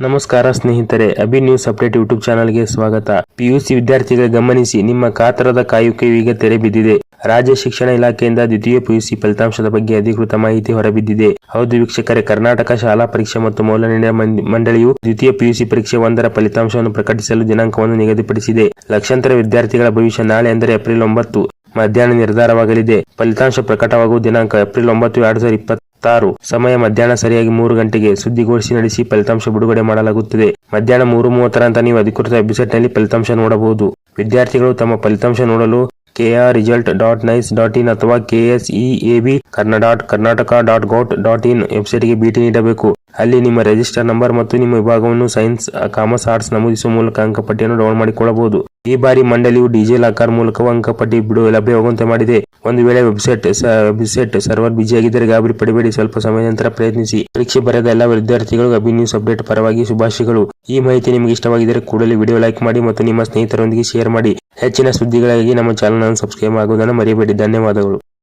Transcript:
ನಮಸ್ಕಾರ ಸ್ನೇಹಿತರೆ, Abhi news update YouTube ಚಾನಲ್ಗೆ ಸ್ವಾಗತ. ಪಿಯುಸಿ ವಿದ್ಯಾರ್ಥಿಗಳ ಗಮನಿಸಿ, ನಿಮ್ಮ ಕಾತರದ ಕಾಯುವಿಕೆಯು ಈಗ ತೆರೆ ಬಿದ್ದಿದೆ. ರಾಜ್ಯ ಶಿಕ್ಷಣ ಇಲಾಖೆಯಿಂದ ದ್ವಿತೀಯ ಪಿಯುಸಿ ಫಲಿತಾಂಶದ ಬಗ್ಗೆ ಅಧಿಕೃತ ಮಾಹಿತಿ ಹೊರಬಿದ್ದಿದೆ. ಹೌದು ವೀಕ್ಷಕರೇ, ಕರ್ನಾಟಕ ಶಾಲಾ ಪರೀಕ್ಷೆ ಮತ್ತು ಮೌಲ್ಯನಿರ್ಣಯ ಮಂಡಳಿಯು ದ್ವಿತೀಯ ಪಿಯುಸಿ ಪರೀಕ್ಷೆ 1ರ ಫಲಿತಾಂಶವನ್ನು ಪ್ರಕಟಿಸಲು ದಿನಾಂಕವನ್ನು ನಿಗದಿಪಡಿಸಿದೆ. ಲಕ್ಷಾಂತರ ವಿದ್ಯಾರ್ಥಿಗಳ ಭವಿಷ್ಯ ನಾಳೆ ಅಂದರೆ ಏಪ್ರಿಲ್ 9 ಮಧ್ಯಾಹ್ನ ನಿರ್ಧಾರವಾಗಲಿದೆ. ಫಲಿತಾಂಶ ಪ್ರಕಟವಾಗುವ ದಿನಾಂಕ ಏಪ್ರಿಲ್ 9, 2026. ಸಮಯ ಮಧ್ಯಾಹ್ನ ಸರಿಯಾಗಿ 3 ಗಂಟೆಗೆ ಸುದ್ದಿಗೋಷ್ಠಿ ನಡೆಸಿ ಫಲಿತಾಂಶ ಬಿಡುಗಡೆ ಮಾಡಲಾಗುತ್ತದೆ. ಮಧ್ಯಾಹ್ನ 3:30 ನಂತರ ನೀವು ಅಧಿಕೃತ ವೆಬ್ಸೈಟ್ನಲ್ಲಿ ಫಲಿತಾಂಶ ನೋಡಬಹುದು. ವಿದ್ಯಾರ್ಥಿಗಳು ತಮ್ಮ ಫಲಿತಾಂಶ ನೋಡಲು krresult.nice.in ಅಥವಾ kseab.karnataka.gov.in ವೆಬ್ಸೈಟ್ಗೆ ಭೇಟಿ ನೀಡಬೇಕು. ಅಲ್ಲಿ ನಿಮ್ಮ ರಿಜಿಸ್ಟರ್ ನಂಬರ್ ಮತ್ತು ನಿಮ್ಮ ವಿಭಾಗವನ್ನು ಸೈನ್ಸ್, ಕಾಮರ್ಸ್, ಆರ್ಟ್ಸ್ ನಮೂದಿಸುವ ಮೂಲಕ ಅಂಕಪಟ್ಟಿಯನ್ನು ಡೌನ್ಲೋಡ್ ಮಾಡಿಕೊಳ್ಳಬಹುದು. ಈ ಬಾರಿ ಮಂಡಳಿಯು ಡಿಜಿಲಾಕರ್ ಮೂಲಕ ಅಂಕಪಟ್ಟಿ ಲಭ್ಯವಾಗುವಂತೆ ಮಾಡಿದೆ. ಒಂದು ವೇಳೆ ವೆಬ್ಸೈಟ್ ಸರ್ವರ್ ಬಿಜಿಯಾಗಿದ್ದರೆ ಗಾಬರಿ ಪಡಬೇಡಿ, ಸ್ವಲ್ಪ ಸಮಯದ ನಂತರ ಪ್ರಯತ್ನಿಸಿ. ಪರೀಕ್ಷೆ ಬರೆದ ಎಲ್ಲ ವಿದ್ಯಾರ್ಥಿಗಳು ಅಭಿ ನ್ಯೂಸ್ ಅಪ್ಡೇಟ್ ಪರವಾಗಿ ಶುಭಾಶಯಗಳು. ಈ ಮಾಹಿತಿ ನಿಮಗೆ ಇಷ್ಟವಾಗಿದ್ದರೆ ಕೂಡಲೇ ವಿಡಿಯೋ ಲೈಕ್ ಮಾಡಿ ಮತ್ತು ನಿಮ್ಮ ಸ್ನೇಹಿತರೊಂದಿಗೆ ಶೇರ್ ಮಾಡಿ. ಹೆಚ್ಚಿನ ಸುದ್ದಿಗಳಿಗಾಗಿ ನಮ್ಮ ಚಾನೆಲ್ ಅನ್ನು ಸಬ್ಸ್ಕ್ರೈಬ್ ಆಗುವುದನ್ನು ಮರೆಯಬೇಡಿ. ಧನ್ಯವಾದಗಳು.